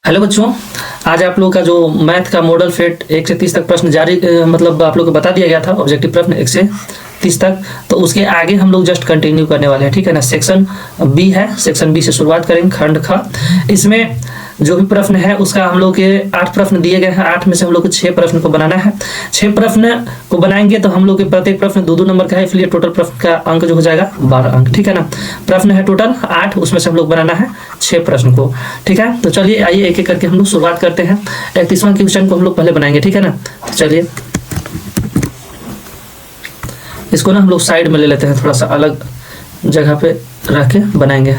Hello बच्चों, आज आप लोगों का जो मैथ का मॉडल फिट 1 से 30 तक प्रश्न जारी मतलब आप लोगों को बता दिया गया था। ऑब्जेक्टिव प्रश्न 1 से 30 तक, तो उसके आगे हम लोग जस्ट कंटिन्यू करने वाले हैं, ठीक है ना। सेक्शन बी है, सेक्शन बी से शुरुआत करेंगे, खंड ख। इसमें जो भी प्रश्न है उसका हम लोग के 8 प्रश्न दिए गए हैं। 8 में से हम लोग को 6 प्रश्न को बनाना है। 6 प्रश्न को बनाएंगे तो हम लोग के प्रत्येक प्रश्न 2-2 नंबर का है, इसलिए टोटल प्रश्न का अंक जो हो जाएगा 12 अंक, ठीक है ना। प्रश्न है टोटल 8, उसमें से हम लोग बनाना है 6 प्रश्न को, ठीक है। तो चलिए आइए एक एक करके हम लोग शुरुआत करते हैं। 31वां क्वेश्चन को हम लोग पहले बनाएंगे, ठीक है ना। तो चलिए इसको ना हम लोग साइड में ले लेते हैं, थोड़ा सा अलग जगह पे रख के बनाएंगे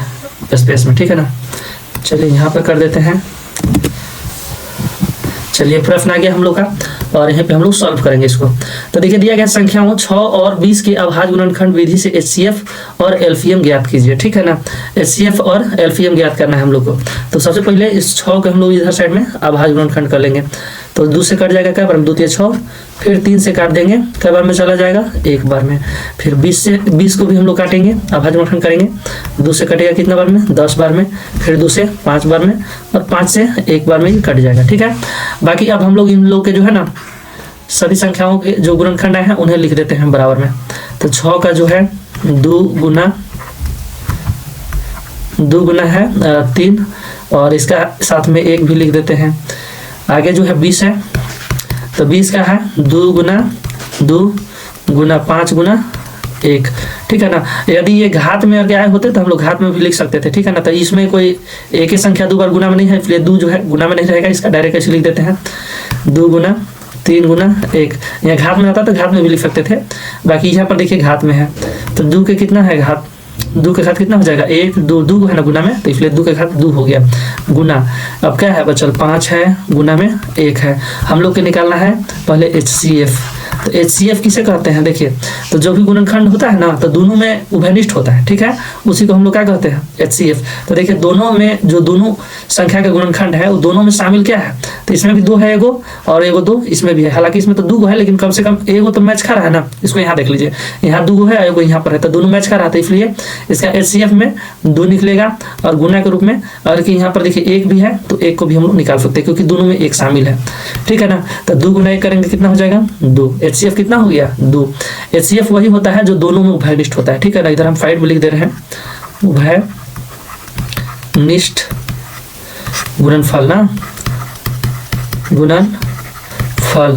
स्पेस में, ठीक है ना। चलिए यहाँ पर कर देते हैं। चलिए प्रश्न आ गया हम लोग का और यहाँ पे हम लोग सॉल्व करेंगे इसको। तो देखिए दिया गया संख्याओं 6 और 20 के अभाज्य गुणनखंड विधि से एचसीएफ और एलसीएम ज्ञात कीजिए, ठीक है ना। एचसीएफ और एलसीएम ज्ञात करना है हम लोग को। तो सबसे पहले इस 6 को हम लोग इधर साइड में अभाज्य गुणनखंड कर लेंगे। तो 2 से कट जाएगा क्या बार में, 2 3 6, फिर 3 से काट देंगे, क्या बार में चला जाएगा, एक बार में। फिर 20 को भी हम लोग काटेंगे, अभाज्य गुणनखंड करेंगे। 2 से कटेगा कितना बार में, 10 बार में। फिर 2 से 5 बार में, और 5 से एक बार में ही कट जाएगा, ठीक है। बाकी अब हम लोग इन लोग के जो है ना सभी संख्याओं के जो गुणनखंड हैं उन्हें लिख देते हैं बराबर में। तो 6 का जो है 2 गुना है 3, और इसका साथ में 1 भी लिख देते हैं। आगे जो है 20 है, तो 20 का है 2 गुना 5 गुना 1, ठीक है ना। यदि ये घात में अगर आए होते तो हम लोग घात में भी लिख सकते थे, ठीक है ना। तो इसमें कोई एक ही संख्या 2 बार गुना में नहीं है, इसलिए 2 जो है गुना में नहीं रहेगा, इसका डायरेक्ट ऐसे लिख देते हैं 2 गुना 3 गुना 1। यहाँ घात में आता तो घात में भी लिख सकते थे, बाकी यहाँ पर देखिए घात में है। तो 2 के कितना है घात, 2 के घात कितना हो जाएगा 1, 2 है ना गुना में, तो इसलिए 2 के घात 2 हो गया गुना। अब क्या है बचल 5 है, गुना में 1 है। हम लोग के निकालना है पहले एचसीएफ। तो एचसीएफ किसे कहते हैं, देखिए तो जो भी गुणनखंड होता है ना तो दोनों में उभयनिष्ठ होता है, ठीक है, उसी को हम लोग क्या कहते हैं एचसीएफ। तो देखिए दोनों में जो दोनों संख्या का गुणनखंड है वो दोनों में शामिल क्या है, तो इसमें भी 2 है एगो, और एगो 2 इसमें भी है। हालांकि इसमें तो 2 है, लेकिन कम से कम एगो तो मैच खा रहा है ना। इसको यहाँ देख लीजिए, यहाँ 2 है, एगो यहाँ पर है, तो दोनों मैच खा रहा था, इसलिए इसका एचसीएफ में 2 निकलेगा और गुना के रूप में। और कि यहाँ पर देखिए 1 भी है, तो 1 को भी हम लोग निकाल सकते हैं क्योंकि दोनों में 1 शामिल है, ठीक है ना। तो 2 गुना 1 करेंगे कितना हो जाएगा 2। एचसीएफ कितना हो गया 2। एचसीएफ वही होता है जो दोनों में उभयनिष्ठ होता है, ठीक है ना। इधर हम साइड में लिख दे रहे हैं उभयनिष्ठ गुणनफल ना, गुणनफल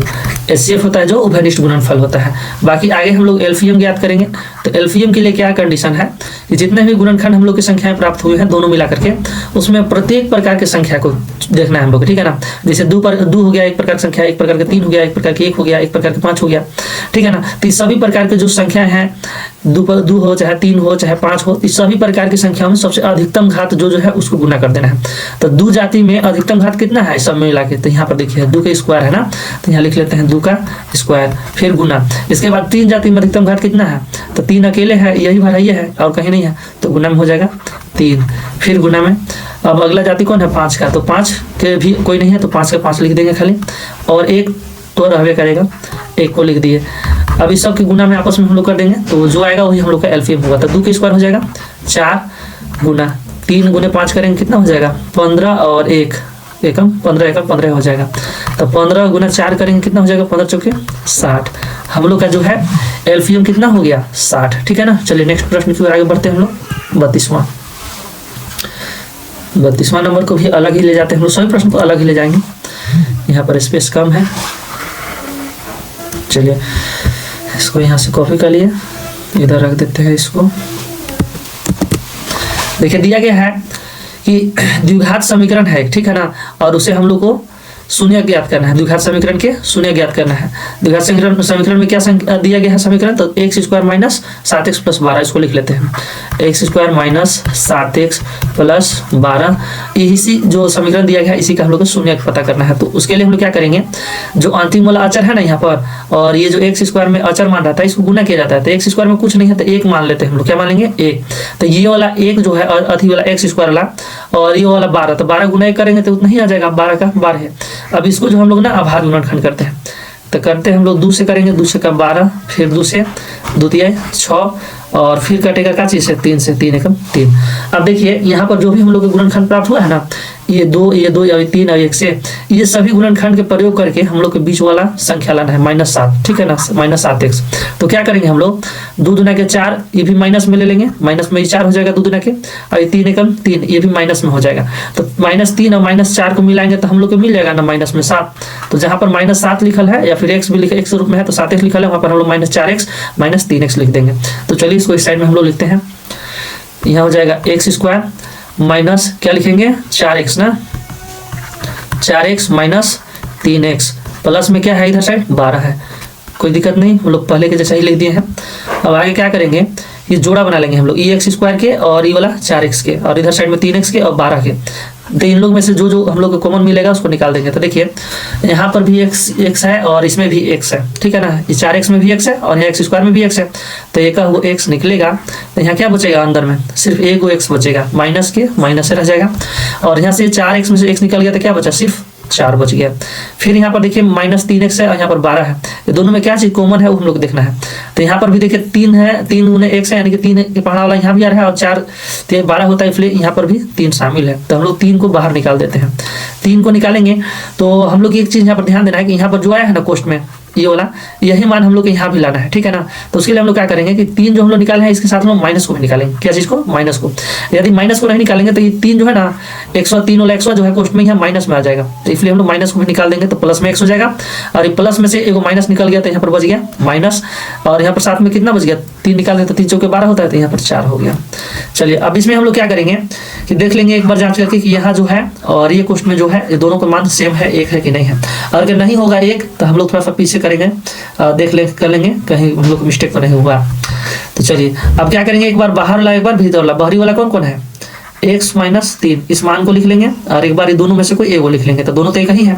एचसीएफ होता है जो उभयनिष्ठ गुणनफल होता है। बाकी आगे हम लोग एलसीएम ज्ञात करेंगे। तो एलसीएम के लिए क्या कंडीशन है कि जितने भी गुणनखंड हम लोग की संख्याएं प्राप्त हुए हैं दोनों मिला करके, उसमें प्रत्येक प्रकार की संख्या को देखना है हम लोग, ठीक है ना। जैसे 2 हो गया एक प्रकार की संख्या, एक प्रकार के 3 हो गया, एक प्रकार के 1 हो गया, एक प्रकार के 5 हो गया, ठीक है ना। तो सभी प्रकार के जो संख्याएं हैं 2 हो चाहे 3 हो चाहे 5 हो, इस सभी प्रकार की संख्याओं में सबसे अधिकतम घात जो है उसको गुना कर देना है। तो 2 जाति में अधिकतम घात कितना है सब में मिला के, तो यहाँ पर देखिए 2 का स्क्वायर है ना, तो यहाँ लिख लेते हैं 2 का स्क्वायर, फिर गुना। इसके बाद 3 जाति में अधिकतम घात कितना है, तो 3 अकेले है, यही भरा ये है और कहीं नहीं है, तो गुना में हो जाएगा 3, फिर गुना में। अब अगला जाति कौन है 5 का, तो 5 के भी कोई नहीं है, तो 5 के 5 लिख देंगे खाली, और 1 तो रहबे करेगा, 1 को लिख दिए। अब इस सब के गुना में आपस में हम लोग कर देंगे, तो जो आएगा वही हम लोग का एलसीएम होगा। तो 2 का स्क्वायर हो जाएगा 4 गुना 3 गुने 5 करेंगे कितना हो जाएगा 15, और 1 एकम 15 हो जाएगा। तो 15 गुना 4 करेंगे कितना हो जाएगा 15 चौके 60। हम लोग का जो है एलसीएम कितना हो गया 60, ठीक है ना। चलिए नेक्स्ट प्रश्न की ओर आगे बढ़ते हैं हम लोग। 32वां नंबर को भी अलग ही ले जाते हैं हम लोग, सभी प्रश्न को अलग ही ले जाएंगे, यहाँ पर स्पेस कम है। चलिए इसको यहाँ से कॉपी कर लिए, इधर रख देते हैं इसको। देखिए दिया गया है कि द्विघात समीकरण है, ठीक है ना, और उसे हम लोग को शून्य ज्ञात करना है। द्विघात समीकरण के शून्य ज्ञात करना है। द्विघात समीकरण में क्या दिया गया है समीकरण, तो x square minus 7x plus 12, इसको लिख लेते हैं x square minus 7x plus 12। इसी जो समीकरण दिया गया है इसी का हम लोग को शून्य पता करना है। तो उसके लिए हम लोग क्या करेंगे, जो अंतिम वाला अचर है ना यहाँ पर, और ये जो x स्क्वायर में अचर मान रहा था इसको गुना किया जाता है। तो x स्क्वायर में कुछ नहीं है तो 1 मान लेते हैं हम लोग, क्या मान लेंगे 1। तो ये वाला 1 जो है अथी वाला x स्क्वायर वाला, और ये वाला 12, तो 12 गुना 1 करेंगे तो उतना ही आ जाएगा, 12 का 12 है। अब इसको जो हम लोग ना अभाज्य गुणनखंड करते हैं, तो करते हैं हम लोग 2 से करेंगे, 2 से का 12, फिर 2 से 2 तिया 6, और फिर कटेगा क्या चीज से 3 से, 3 एकम 3। अब देखिए यहाँ पर जो भी हम लोग के गुणनखंड प्राप्त हुआ है ना, ये दो या 3 और 1 से, ये सभी गुणनखंड के प्रयोग करके हम लोग के बीच वाला संख्या लाना है -7, ठीक है ना, -7x। तो क्या करेंगे हम लोग, 2 दूना के 4, ये भी माइनस में ले लेंगे, माइनस में 4 हो जाएगा 2 दूना के, और ये 3 एकम 3, ये भी माइनस में हो जाएगा। तो -3 और -4 को मिलाएंगे तो हम लोग को मिल जाएगा ना -7। तो जहाँ पर -7 लिखल है या फिर x भी लिखा x रूप में है तो 7x लिखल है, वहाँ पर हम लोग -4x -3x लिख देंगे। तो चलिए इसको इस साइड में हम लोग लिखते हैं, यहाँ हो जाएगा x² माइनस क्या लिखेंगे 4x ना, 4x माइनस 3x, प्लस में क्या है इधर साइड 12 है, कोई दिक्कत नहीं, हम लोग पहले के जैसा ही लिख दिए हैं। अब आगे क्या करेंगे, ये जोड़ा बना लेंगे हम लोग, ये x² के और ये वाला 4x के, और इधर साइड में 3x के और 12 के। तो इन लोग में से जो जो हम लोग को कॉमन मिलेगा उसको निकाल देंगे। तो देखिए यहाँ पर भी x है और इसमें भी x है, ठीक है ना, ये 4x में भी x है और यहाँ x² में भी x है, तो एक वो x निकलेगा। तो यहाँ क्या बचेगा, अंदर में सिर्फ एक x बचेगा, माइनस के माइनस से रह जाएगा, और यहाँ से 4x में से x निकल गया तो क्या बचा, सिर्फ 4 बच गया। फिर यहाँ पर देखिए -3x है और यहाँ पर 12 है, ये दोनों में क्या चीज कॉमन है वो हम लोग देखना है। तो यहाँ पर भी देखिए 3 है, 3 गुने x है, यानी कि 3 के पढ़ा वाला यहाँ भी आ रहा है, और 4 तो 12 होता है, इसलिए यहाँ पर भी 3 शामिल है। तो हम लोग 3 को बाहर निकाल देते हैं। 3 को निकालेंगे तो हम लोग एक चीज यहाँ पर ध्यान देना है कि यहाँ पर जो आया है ना क्वेश्चन में, ये वाला, यही मान हम लोग को यहाँ भी लाना है, ठीक है ना। तो उसके लिए हम लोग क्या करेंगे कि 3 जो हम लोग निकाले हैं इसके साथ हम लोग माइनस को भी निकालेंगे, क्या चीज को, माइनस को। यदि माइनस को नहीं निकालेंगे तो ये 3 जो है ना 103 वाला x जो है क्वेश्चन में यहाँ माइनस में आ जाएगा, तो इसलिए हम लोग माइनस को भी निकाल देंगे, तो प्लस में x हो जाएगा, और ये प्लस में से एक माइनस निकल गया तो यहाँ पर बच गया माइनस, और यहाँ पर साथ में कितना बच गया, 3 निकाल दें तो 3 चौके 12 होता है, तो यहाँ पर 4 हो गया। चलिए अब इसमें हम लोग क्या करेंगे कि देख लेंगे एक बार जांच करके कि यहाँ जो है और ये क्वेश्चन में जो है ये दोनों का मान सेम है, एक है कि नहीं है। और अगर नहीं होगा एक तो हम लोग थोड़ा सा पीछे करेंगे, देख ले कर लेंगे कहीं हम लोग मिस्टेक तो नहीं हुआ। तो चलिए अब क्या करेंगे, एक बार बाहर वाला एक बार भीतर वाला, बाहरी वाला कौन कौन है, x - 3, इस मान को लिख लेंगे, और एक बार ये दोनों में से कोई एगो लिख लेंगे, तो दोनों तो एक ही है,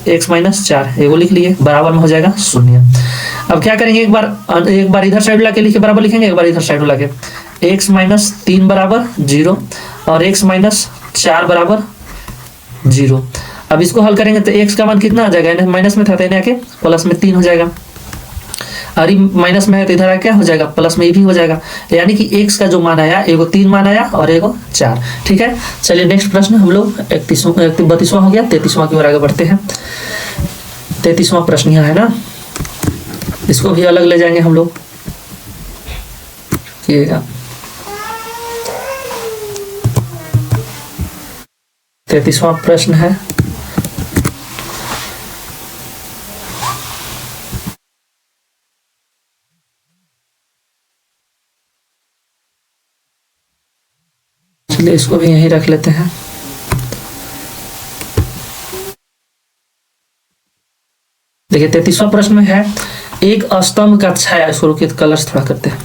x - 4 एगो लिख लिए, बराबर में हो जाएगा 0। अब क्या करेंगे, एक बार इधर साइड ला के लिखे बराबर लिखेंगे, एक बार इधर साइड ला के, x - 3 बराबर 0 और x - 4 बराबर 0। अब इसको हल करेंगे तो x का मान कितना आ जाएगा, माइनस में था तो इन्हें आके प्लस में 3 हो जाएगा, और माइनस में है तो इधर क्या हो जाएगा, प्लस में ये भी हो जाएगा, यानी कि x का जो मान आया, एगो 3 मान आया और एगो 4, ठीक है। चलिए नेक्स्ट प्रश्न हम लोग 32वां हो गया, 33वां की ओर आगे बढ़ते हैं। 33वां प्रश्न यहाँ है ना, इसको भी अलग ले जाएंगे हम लोग, 33वां प्रश्न है, चलिए इसको भी यहीं रख लेते हैं। देखिए 33वां प्रश्न में है, एक स्तंभ का छाया, इसको रुकिए कलर्स थोड़ा करते हैं।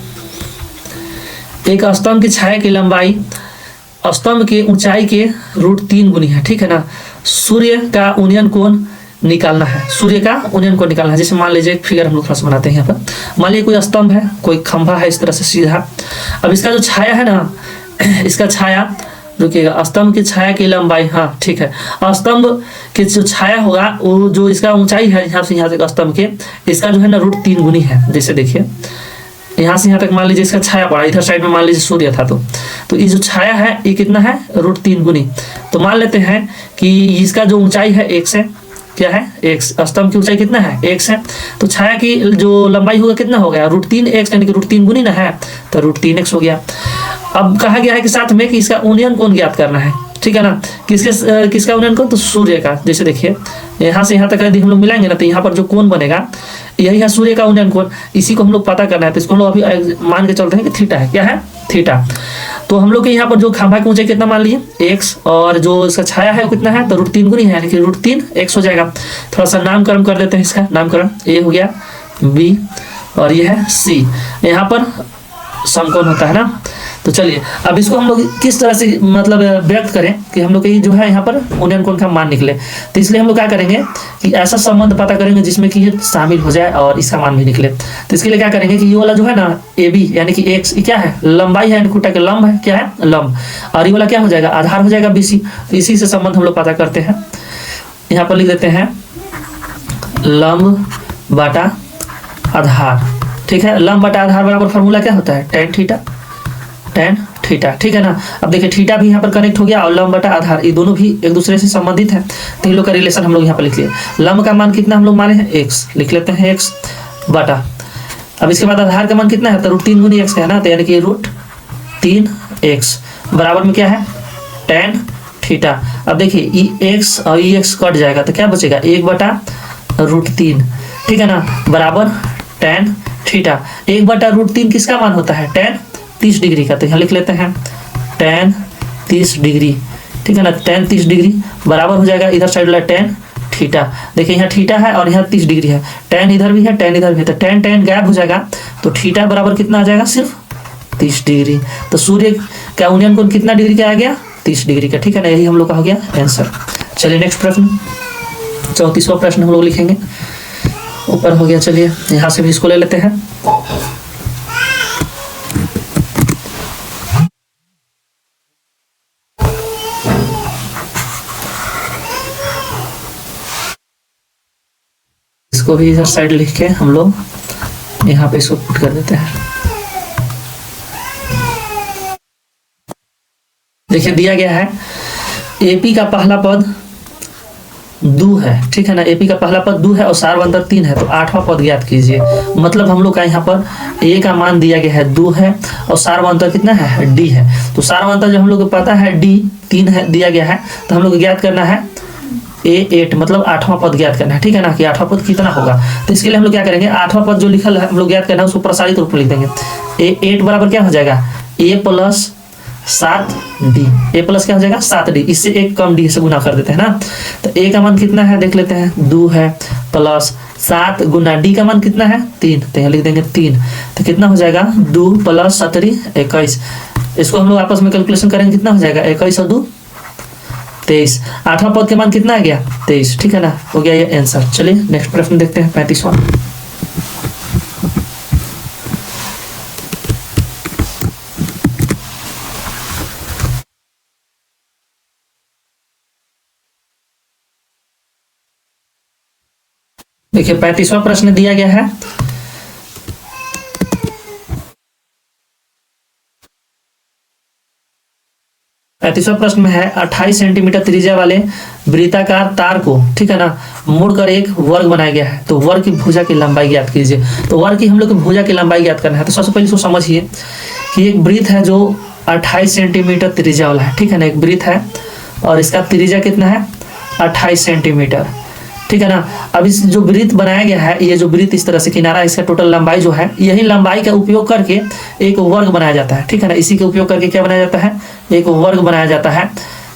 एक स्तंभ की छाया की लंबाई स्तंभ की ऊंचाई के √3 गुनी है, ठीक है ना। सूर्य का उन्नयन कोण निकालना है, सूर्य का उन्नयन कोण निकालना है। जैसे मान लीजिए एक फिगर हम लोग थोड़ा सा बनाते हैं यहाँ पर, मान लीजिए कोई स्तंभ है, कोई खंभा है इस तरह से सीधा। अब इसका जो छाया है ना, इसका छाया, रुकिएगा, स्तंभ की छाया की लंबाई, हाँ ठीक है, स्तंभ की जो छाया होगा वो जो इसका ऊंचाई है यहाँ से तक स्तंभ के, इसका जो है ना √3 गुनी है। जैसे देखिए यहाँ से यहाँ तक मान लीजिए इसका छाया पड़ा, इधर साइड में मान लीजिए सूर्य था, तो ये जो छाया है ये कितना है, √3 गुनी। तो मान लेते हैं कि इसका जो ऊंचाई है x है, क्या है x, स्तंभ की ऊंचाई कितना है x है, तो छाया की जो लंबाई होगा कितना हो गया, √3x, यानी कि √3 गुनी ना है, तो √3x हो गया। अब कहा गया है कि साथ में कि इसका उन्नयन कोण ज्ञात करना है, ठीक है ना। किसका उन्नयन कोण, तो सूर्य का। जैसे देखिए यहाँ से यहाँ तक यदि हम लोग मिलाएंगे ना, तो यहाँ पर जो कोण बनेगा यही है सूर्य का उन्नयन कोण, इसी को हम लोग पता करना है। तो इसको हम लोग अभी मान के चलते हैं कि थीटा है, क्या है, थीटा। तो हम लोग के यहाँ पर जो खंभा की ऊंचाई कितना मान लिए x, और जो इसका छाया है कितना है, तो √3 गुनी है, यानी कि √3x हो जाएगा। थोड़ा सा नामकरण कर देते हैं, इसका नामकरण, a हो गया, b और ये है c, यहाँ पर समकोण होता है ना। तो चलिए अब इसको हम लोग किस तरह से मतलब व्यक्त करें कि हम लोग ये जो है यहाँ पर उन्नयन कोण का मान निकले। तो इसलिए हम लोग क्या करेंगे कि ऐसा संबंध पता करेंगे जिसमें कि ये शामिल हो जाए और इसका मान भी निकले। तो इसके लिए क्या करेंगे कि ये वाला जो है ना AB, यानी कि x क्या है, लंबाई है, खुटा के लंब है, क्या है, लंब, और ये वाला क्या हो जाएगा, आधार हो जाएगा BC। तो इसी से संबंध हम लोग पता करते हैं। यहाँ पर लिख देते हैं लंब बटा आधार, ठीक है। लंब बटा आधार बराबर फॉर्मूला क्या होता है, tan थीटा, tan थीटा, ठीक है ना। अब देखिए थीटा भी यहाँ पर कनेक्ट हो गया और लंब बटा आधार, ये दोनों भी एक दूसरे से संबंधित है, तो इन लोग का रिलेशन हम लोग यहाँ पर लिख लिए। लंब का मान कितना हम लोग माने हैं, x, लिख लेते हैं x बटा, अब इसके बाद आधार का मान कितना है, तो √3 गुनी x है ना, तो यानी कि √3x बराबर में क्या है, tan थीटा। अब देखिए ई x और ई x कट जाएगा तो क्या बचेगा, 1 बटा √3, ठीक है ना, बराबर tan थीटा। 1 बटा √3 किसका मान होता है, tan 30 डिग्री का, तो यहाँ लिख लेते हैं tan 30 डिग्री, ठीक है ना, tan 30 डिग्री बराबर हो जाएगा इधर साइड वाला tan थीटा। देखिए यहाँ थीटा है और यहाँ 30 डिग्री है, tan इधर भी है tan इधर भी है, तो tan tan गैप हो जाएगा, तो थीटा बराबर कितना आ जाएगा, सिर्फ 30 डिग्री। तो सूर्य का उन्नयन कोण कितना डिग्री का आ गया, 30 डिग्री का, ठीक है ना, यही हम लोग का हो गया आंसर। चलिए नेक्स्ट प्रश्न, 34वां प्रश्न हम लोग लिखेंगे, ऊपर हो गया। चलिए यहाँ से भी इसको ले लेते हैं। इसको भी इधर साइड लिख के हम लोग यहाँ पे इसको पुट कर देते हैं। देखिए दिया गया है एपी का पहला पद दू है, ठीक है ना, एपी का पहला पद दू है और सारवंतर 3 है, तो 8वां पद ज्ञात कीजिए। मतलब हम लोग का यहाँ पर ए का मान दिया गया है 2 है और सारवंतर कितना है, डी है। तो सारवंतर जो हम लोग को पता है डी 3 है दिया गया है, तो हम लोग को ज्ञात करना है A8, मतलब 8वां पद ज्ञात करना है, ठीक है ना, कि 8वां पद कितना होगा। तो इसके लिए हम लोग क्या करेंगे, 8वां पद जो लिखल है हम लोग ज्ञात करना है उसको प्रसारित रूप में लिख देंगे। A8 बराबर क्या हो जाएगा, A plus 7D, A plus क्या हो जाएगा 7D, इससे एक कम D से गुना कर देते हैं ना। तो A का मान कितना है देख लेते हैं, 2 है प्लस 7 गुना D का मान कितना है 3, तो यहाँ लिख देंगे 3, तो कितना हो जाएगा 2 प्लस 7 21। इसको हम लोग आपस में कैलकुलेशन करेंगे, कितना हो जाएगा 21 और 2 23। 8वां पद के मान कितना आ गया 23, ठीक है ना, हो गया ये आंसर। चलिए नेक्स्ट प्रश्न देखते हैं 35वां। देखिए 35वां प्रश्न दिया गया है, पैंतीसवां प्रश्न में है 28 सेंटीमीटर त्रिज्या वाले वृत्ताकार तार को, ठीक है ना, मोड़कर एक वर्ग बनाया गया है, तो वर्ग की भुजा की लंबाई ज्ञात कीजिए। तो वर्ग की हम लोग की भुजा की लंबाई ज्ञात करना है, तो सबसे पहले इसको समझिए कि एक वृत्त है जो 28 सेंटीमीटर त्रिज्या वाला है, ठीक है ना, एक वृत्त है और इसका त्रिज्या कितना है 28 सेंटीमीटर, ठीक है ना। अब इस जो वृत्त बनाया गया है, ये जो वृत्त इस तरह से किनारा, इसका टोटल लंबाई जो है, यही लंबाई का उपयोग करके एक वर्ग बनाया जाता है, ठीक है ना, इसी के उपयोग करके क्या बनाया जाता है, एक वर्ग बनाया जाता है।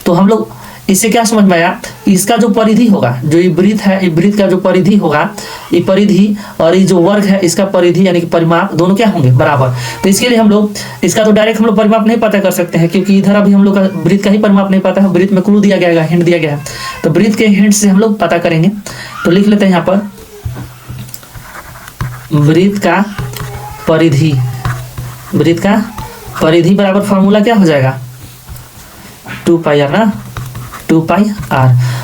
तो हम लोग इससे क्या समझ में आया, इसका जो परिधि होगा, जो ये वृत्त है, ये वृत्त का जो परिधि होगा, ये परिधि और ये जो वर्ग है इसका परिधि यानी कि परिमाप दोनों क्या होंगे बराबर। तो इसके लिए हम लोग इसका तो डायरेक्ट हम लोग परिमाप नहीं पता कर सकते हैं, क्योंकि इधर अभी हम लोग का वृत्त का ही परिमाप नहीं पता है, वृत्त में क्लू दिया गया है, हिंट दिया गया है, तो वृत्त के हिंट से हम लोग पता करेंगे। तो लिख लेते हैं यहाँ पर वृत्त का परिधि, वृत्त का परिधि बराबर फॉर्मूला क्या हो जाएगा 2πr ना, 2πr,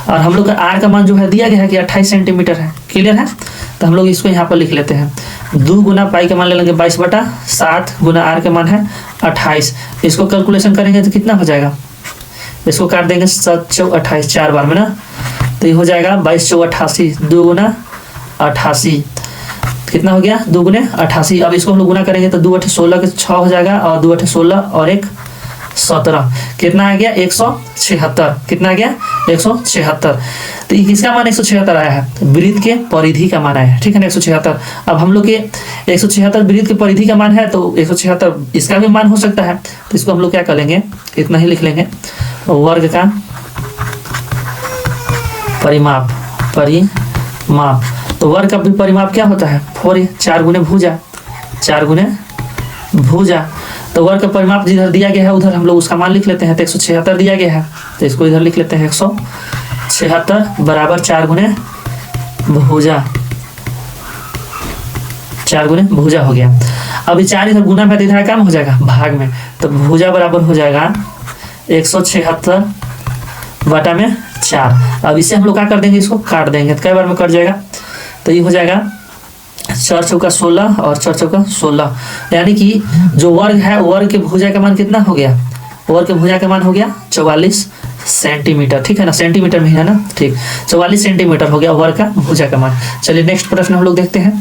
और हम लोग का r का मान जो है दिया गया है कि 28 सेंटीमीटर है, क्लियर है। तो हम लोग इसको यहाँ पर लिख लेते हैं, 2 गुना पाई का मान ले लेंगे 22/7 गुना r का मान है 28। इसको कैलकुलेशन करेंगे तो कितना हो जाएगा, इसको काट देंगे 7 चौक 28 4 बार में ना, तो ये हो जाएगा 22 चौक 88, 2 गुना 88, कितना हो गया 2 गुने 88। अब इसको हम लोग गुना करेंगे तो 2 8 16 के 6 हो जाएगा, और 2 8 16 और 1 17, कितना आ गया 176, कितना आ गया 176। तो ये किसका मान 176 आया है, वृत्त के परिधि का मान आया है, ठीक है ना 176। अब हम लोग के 176 वृत्त के परिधि का मान है, तो 176 इसका भी मान हो सकता है, तो इसको हम लोग क्या कर लेंगे, इतना ही लिख लेंगे, वर्ग का परिमाप, परिमाप। तो वर्ग का भी परिमाप क्या होता है 4 4 गुने भुजा, 4 गुने भुजा। तो वर्ग का परिमाप जिधर दिया गया है उधर हम लोग उसका मान लिख लेते हैं, तो 176 दिया गया है, तो इसको इधर लिख लेते हैं 176 बराबर 4 गुने भुजा, 4 गुने भुजा हो गया। अब ये 4 इधर गुना में तो इधर काम हो जाएगा भाग में, तो भुजा बराबर हो जाएगा 176 बटा में 4। अब इसे हम लोग क्या कर देंगे, इसको काट देंगे, तो कई बार में कट जाएगा, तो ये हो जाएगा 4 चौका 16 और 4 चौका 16, यानी कि जो वर्ग है वर्ग के भुजा का मान कितना हो गया, वर्ग के भुजा का मान हो गया 44 सेंटीमीटर, ठीक है ना, सेंटीमीटर में है ना, ठीक 44 सेंटीमीटर हो गया वर्ग का भुजा का मान। चलिए नेक्स्ट प्रश्न हम लोग देखते हैं।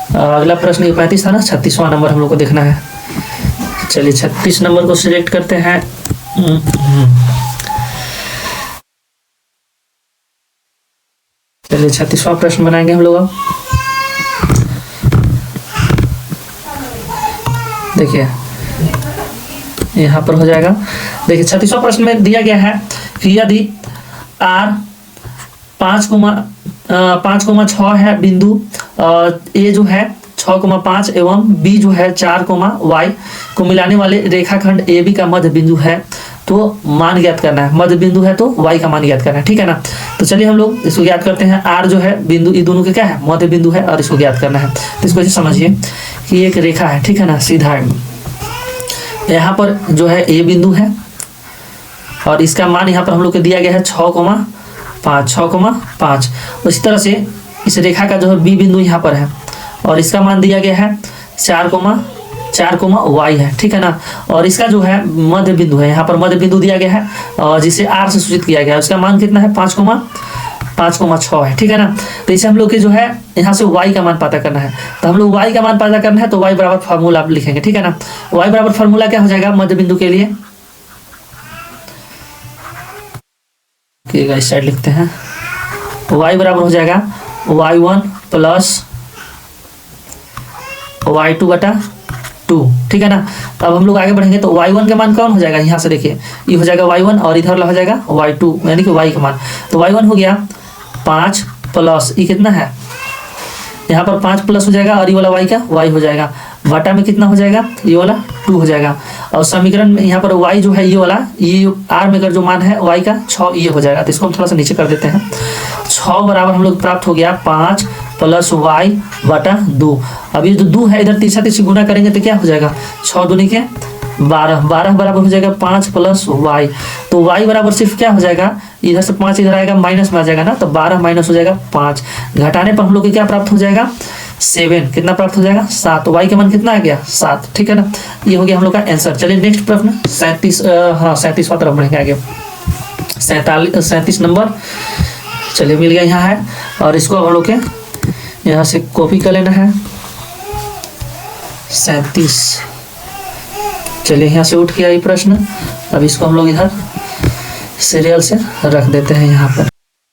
अगला प्रश्न ये 35 था ना, 36वां नंबर हम लोग को देखना है। चलिए 36 नंबर को सिलेक्ट करते हैं। चलिए 36वां प्रश्न बनाएंगे हम लोग अब। देखिए यहाँ पर हो जाएगा। देखिए 36वां प्रश्न में दिया गया है कि यदि R 5,6 है बिंदु, ए जो है 6,5 एवं बी जो है 4,y को मिलाने वाले रेखाखंड ए बी का मध्य बिंदु है, तो मान ज्ञात करना है। मध्य बिंदु है तो y का मान ज्ञात करना है, ठीक है ना। तो चलिए हम लोग इसको ज्ञात करते हैं। r जो है बिंदु, ये दोनों के क्या है, मध्य बिंदु है और इसको ज्ञात करना है। तो इसको समझिए कि एक रेखा है, ठीक है ना, सीधा है। यहाँ पर जो है a बिंदु है और इसका मान यहाँ पर हम लोग को दिया गया है 6,5। उसी तरह से इस रेखा का जो है b बिंदु यहाँ पर है और इसका मान दिया गया है 4,y है, ठीक है ना। और इसका जो है मध्य बिंदु है, यहाँ पर मध्य बिंदु दिया गया है और जिसे r से सूचित किया गया है, उसका मान कितना है 5,6 है, ठीक है ना। तो इसे हम लोग के जो है यहाँ से y का मान पता करना है। तो हम लोग y का मान पता करना है तो y बराबर फार्मूला आप लिखेंगे, ठीक है ना। y बराबर फार्मूला क्या हो जाएगा मध्य बिंदु के लिए, इस साइड लिखते हैं। y बराबर हो जाएगा y1 प्लस y2 बटा 2, ठीक है ना। अब हम लोग आगे बढ़ेंगे तो y1 का मान कौन हो जाएगा, यहाँ से देखिए ये हो जाएगा y1 और इधर हो जाएगा y2, यानी कि y का मान। तो y1 हो गया 5 प्लस ये कितना है, यहाँ पर 5 प्लस हो जाएगा और ये वाला y का y हो जाएगा, बटा में कितना हो जाएगा, ये वाला 2 हो जाएगा। और समीकरण में यहाँ पर y जो है ये वाला, ये r में जो मान है y का 6 ये हो जाएगा। तो इसको हम थोड़ा सा नीचे कर देते हैं। 6 बराबर हम लोग प्राप्त हो गया 5 प्लस y बटा 2। अब ये जो 2 है इधर तीसरा तीसरी गुना करेंगे तो क्या हो जाएगा, 6 दूनी के 12 बराबर हो जाएगा 5 प्लस y। तो y बराबर सिर्फ क्या हो जाएगा, इधर से 5 इधर आएगा माइनस में आ जाएगा ना, तो 12 माइनस हो जाएगा 5, घटाने पर हम लोग को क्या प्राप्त हो जाएगा 7, कितना प्राप्त हो जाएगा 7। तो y का मान कितना आ गया 7, ठीक है ना। ये हो गया हम लोग का आंसर। चलिए नेक्स्ट प्रश्न 37वां तरफ बढ़ेंगे आगे। 37 नंबर चलिए मिल गया यहाँ है और इसको हम लोग के यहाँ से कॉपी कर लेना है। 37 चलिए यहाँ से उठ गया ये प्रश्न। अब इसको हम लोग इधर सीरियल से रख देते हैं यहाँ पर।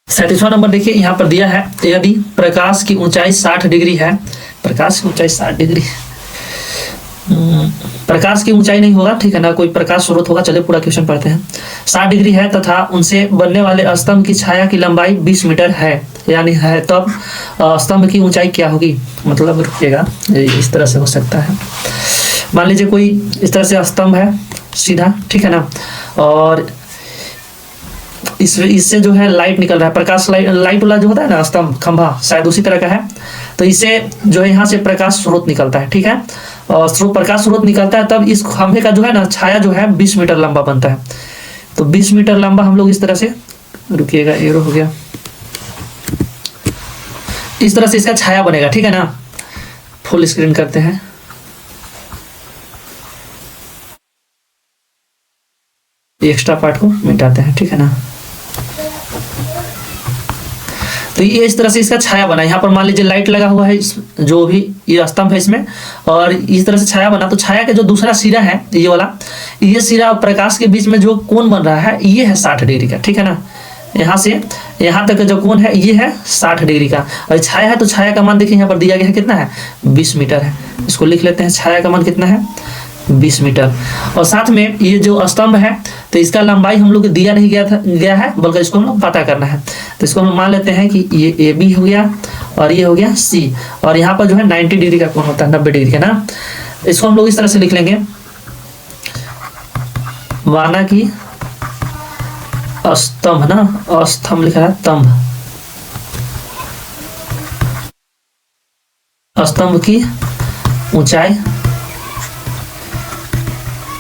37वां नंबर देखिए यहाँ पर दिया है, यदि प्रकाश की ऊंचाई 60 डिग्री है, प्रकाश की ऊंचाई 60 डिग्री, प्रकाश की ऊंचाई नहीं होगा, ठीक है ना, कोई प्रकाश स्रोत होगा। चलिए पूरा क्वेश्चन पढ़ते हैं। 60 डिग्री है तथा उनसे बनने वाले स्तंभ की छाया की लंबाई 20 मीटर है, यानी है, तब स्तंभ की ऊंचाई क्या होगी। मतलब रुकिएगा, इस तरह से हो सकता है। मान लीजिए कोई इस तरह से स्तंभ है सीधा, ठीक है ना, और इससे जो है लाइट निकल रहा है, प्रकाश लाइट वाला जो होता है ना स्तंभ खंभा, शायद उसी तरह का है। तो इसे जो है यहाँ से प्रकाश स्रोत निकलता है, ठीक है, और प्रकाश स्रोत निकलता है, तब इस खंभे का जो है ना छाया जो है 20 मीटर लंबा बनता है। तो 20 मीटर लंबा हम लोग इस तरह से, रुकिएगा एरो हो गया, इस तरह से इसका छाया बनेगा, ठीक है ना। फुल स्क्रीन करते हैं। एक्स्ट्रा पार्ट को मिटाते हैं, ठीक है ना। तो ये इस तरह से इसका छाया बना। यहाँ पर मान लीजिए लाइट लगा हुआ है, जो भी ये स्तंभ है इसमें, और इस तरह से छाया बना। तो छाया का जो दूसरा सिरा है ये वाला, ये सिरा और प्रकाश के बीच में जो कोण बन रहा है ये है 60 डिग्री का, ठीक है ना। यहाँ से यहाँ तक जो कोण है ये है 60 डिग्री का। और छाया है तो छाया का मान देखिए यहाँ पर दिया गया है कितना है, 20 मीटर है। इसको लिख लेते हैं, छाया का मान कितना है 20 मीटर। और साथ में ये जो स्तंभ है तो इसका लंबाई हम लोग दिया नहीं गया है, बल्कि इसको हम लोग पता करना है। तो इसको हम मान लेते हैं कि ये AB हो गया और ये हो गया C, और यहाँ पर जो है 90 डिग्री का कोण होता है, 90 डिग्री का ना। इसको हम लोग इस तरह से लिख लेंगे, माना कि स्तंभ ना, स्तंभ लिखा है स्तंभ, स्तंभ की ऊंचाई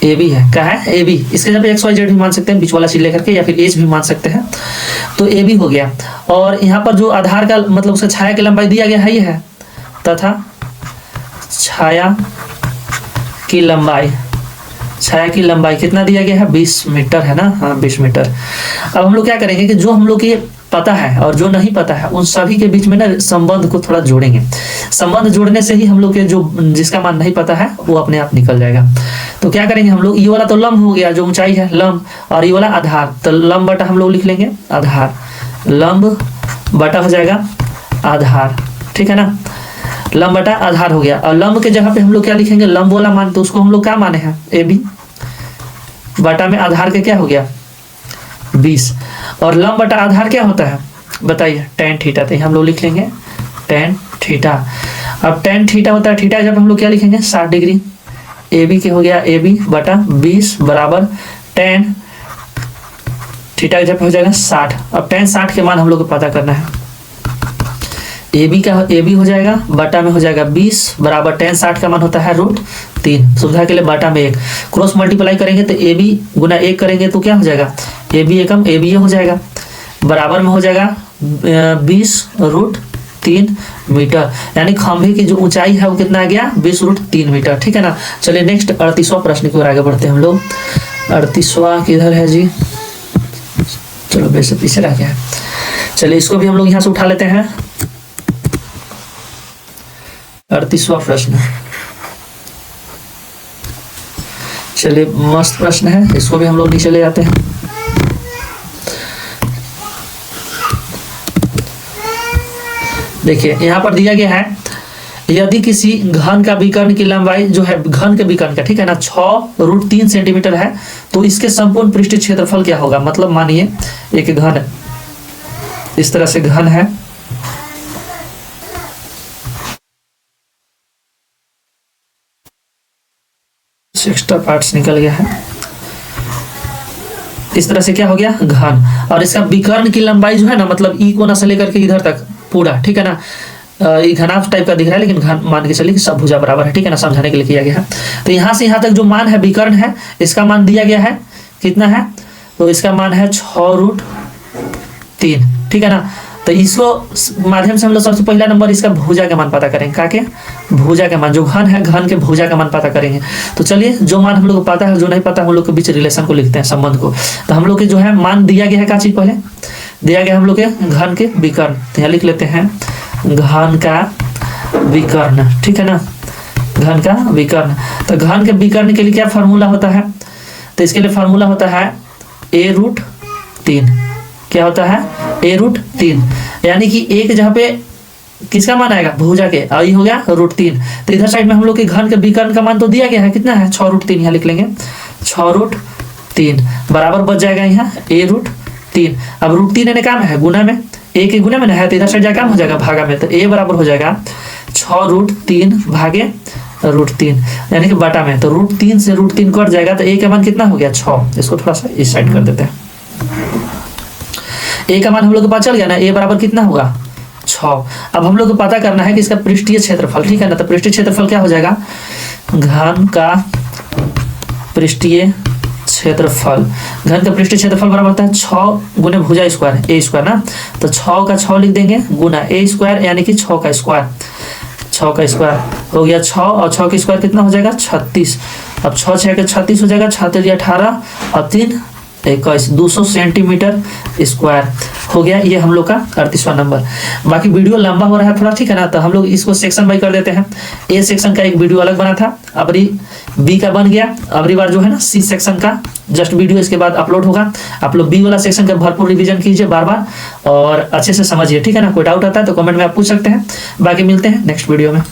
AB है। क्या है AB, इसके जब XYZ भी मान सकते हैं, बीच वाला चीज लेकर के, या फिर एज भी मान सकते हैं। तो AB हो गया और यहाँ पर जो आधार का मतलब उसका छाया की लंबाई दिया गया है ये है, तथा छाया की लंबाई कितना दिया गया है, 20 मीटर है ना, हाँ 20 मीटर। अब हम लोग क्या करेंगे कि जो हम लोग ये पता है और जो नहीं पता है उन सभी के बीच में ना संबंध को थोड़ा जोड़ेंगे। संबंध जोड़ने से ही हम लोग के जो जिसका मान नहीं पता है वो अपने आप निकल जाएगा। तो क्या करेंगे हम लोग, ये वाला तो लंब हो गया जो ऊंचाई है लंब, और ये वाला आधार, तो लंब बटा हम लोग लिख लेंगे आधार, लंब बटा हो जाएगा आधार, ठीक है ना, लंब बटा आधार हो गया। और लंब के जगह पे हम लोग क्या लिखेंगे, लंब वाला मान, तो उसको हम लोग क्या माने हैं AB, बटा में आधार के क्या हो गया 20, और लंब बटा आधार क्या होता है बताइए, tan थीटा, तो हम लोग लिख लेंगे tan थीटा। अब tan थीटा होता है, थीटा जब हम लोग क्या लिखेंगे 60 डिग्री, AB के हो गया AB बटा 20 बराबर tan थीटा जब हो जाएगा 60। अब tan 60 के मान हम लोग को पता करना है, AB हो जाएगा बटा में हो जाएगा 20 बराबर tan 60 का मान होता है √3, सुविधा के लिए बटा में 1, क्रॉस मल्टीप्लाई करेंगे तो AB गुना 1 करेंगे तो क्या हो जाएगा, AB एकम AB हो जाएगा, बराबर में हो जाएगा 20 √3 मीटर, यानी खंभे की जो ऊंचाई है वो कितना आ गया 20 √3 मीटर, ठीक है ना। चलिए नेक्स्ट 38वां प्रश्न की ओर आगे बढ़ते हैं हम लोग। 38वां किधर है जी, चलो वैसे पीछे रह गया है, चलिए इसको भी हम लोग यहाँ से उठा लेते हैं। 38वां प्रश्न, चलिए मस्त प्रश्न है, इसको भी हम लोग नीचे ले जाते हैं। देखिए यहाँ पर दिया गया है, यदि किसी घन का विकर्ण की लंबाई जो है घन के विकर्ण का, ठीक है ना, 6√3 सेंटीमीटर है, तो इसके संपूर्ण पृष्ठीय क्षेत्रफल क्या होगा। मतलब मानिए एक घन इस तरह से घन है, एक्स्ट्रा पार्ट्स निकल गया है, इस तरह से क्या हो गया घन, और इसका विकर्ण की लंबाई जो है ना, मतलब ई कोना से लेकर के इधर तक पूरा, ठीक है ना, ये घनाभ टाइप का दिख रहा है लेकिन घन मान के चलिए कि सब भुजा बराबर है, ठीक है ना, समझाने के लिए किया गया है। तो यहाँ से यहाँ तक जो मान है विकर्ण है, इसका मान दिया गया है कितना है, तो इसका मान है 6√3, ठीक है ना। तो इसको माध्यम से हम लोग सबसे पहला नंबर इसका भुजा का मान पता करेंगे, क्या के भुजा का मान, जो घन है घन के भुजा का मान पता करेंगे। तो चलिए जो मान हम लोग को पता है जो नहीं पता हम लोग के बीच रिलेशन को लिखते हैं, संबंध को। तो हम लोग के जो है मान दिया गया है, क्या चीज पहले दिया गया हम लोग के घन के विकर्ण, तो यहाँ लिख लेते हैं घन का विकर्ण, ठीक है ना, घन का विकर्ण। तो घन के विकर्ण के लिए क्या फार्मूला होता है, तो इसके लिए फार्मूला होता है a√3, क्या होता है a√3, यानी कि एक जहाँ पे किसका मान आएगा भुजा के, और ये हो गया √3। तो इधर साइड में हम लोग के घन के विकर्ण का मान तो दिया गया है, कितना है 6√3, यहाँ लिख लेंगे 6√3 बराबर बच जाएगा यहाँ a√3। अब √3 यानी काम है गुना में, a के गुना में ना है, तो इधर साइड जाकर काम हो जाएगा भागा में, तो a बराबर हो जाएगा 6√3 भागे √3 यानी कि बटा में, तो √3 से √3 कट जाएगा, तो a का मान कितना हो गया 6। इसको थोड़ा सा इस साइड कर देते हैं, a का मान हम लोग को पता चल गया ना, a बराबर कितना होगा 6। अब हम लोग को पता करना है कि इसका पृष्ठीय क्षेत्रफल, ठीक है ना। तो पृष्ठीय क्षेत्रफल क्या हो जाएगा, घन का पृष्ठीय क्षेत्रफल, घन का पृष्ठीय क्षेत्रफल बराबर होता है 6 गुने भुजा स्क्वायर a स्क्वायर ना, तो 6 का 6 लिख देंगे गुना a स्क्वायर यानी कि 6 का स्क्वायर, 6 का स्क्वायर हो गया 6, और 6 का स्क्वायर कितना हो जाएगा 36। अब 6 6 के 36 हो जाएगा, 6 3 18 और 3 21, 200 सेंटीमीटर स्क्वायर हो गया। ये हम लोग का 38वां नंबर। बाकी वीडियो लंबा हो रहा है थोड़ा, ठीक है ना, तो हम लोग इसको सेक्शन बाई कर देते हैं। ए सेक्शन का एक वीडियो अलग बना था, अबरी बी का बन गया, अबरी बार जो है ना सी सेक्शन का जस्ट वीडियो इसके बाद अपलोड होगा। आप लोग बी वाला सेक्शन का भरपूर रिवीजन कीजिए बार बार और अच्छे से समझिए, ठीक है ना। कोई डाउट आता है तो कमेंट में आप पूछ सकते हैं। बाकी मिलते हैं नेक्स्ट वीडियो में।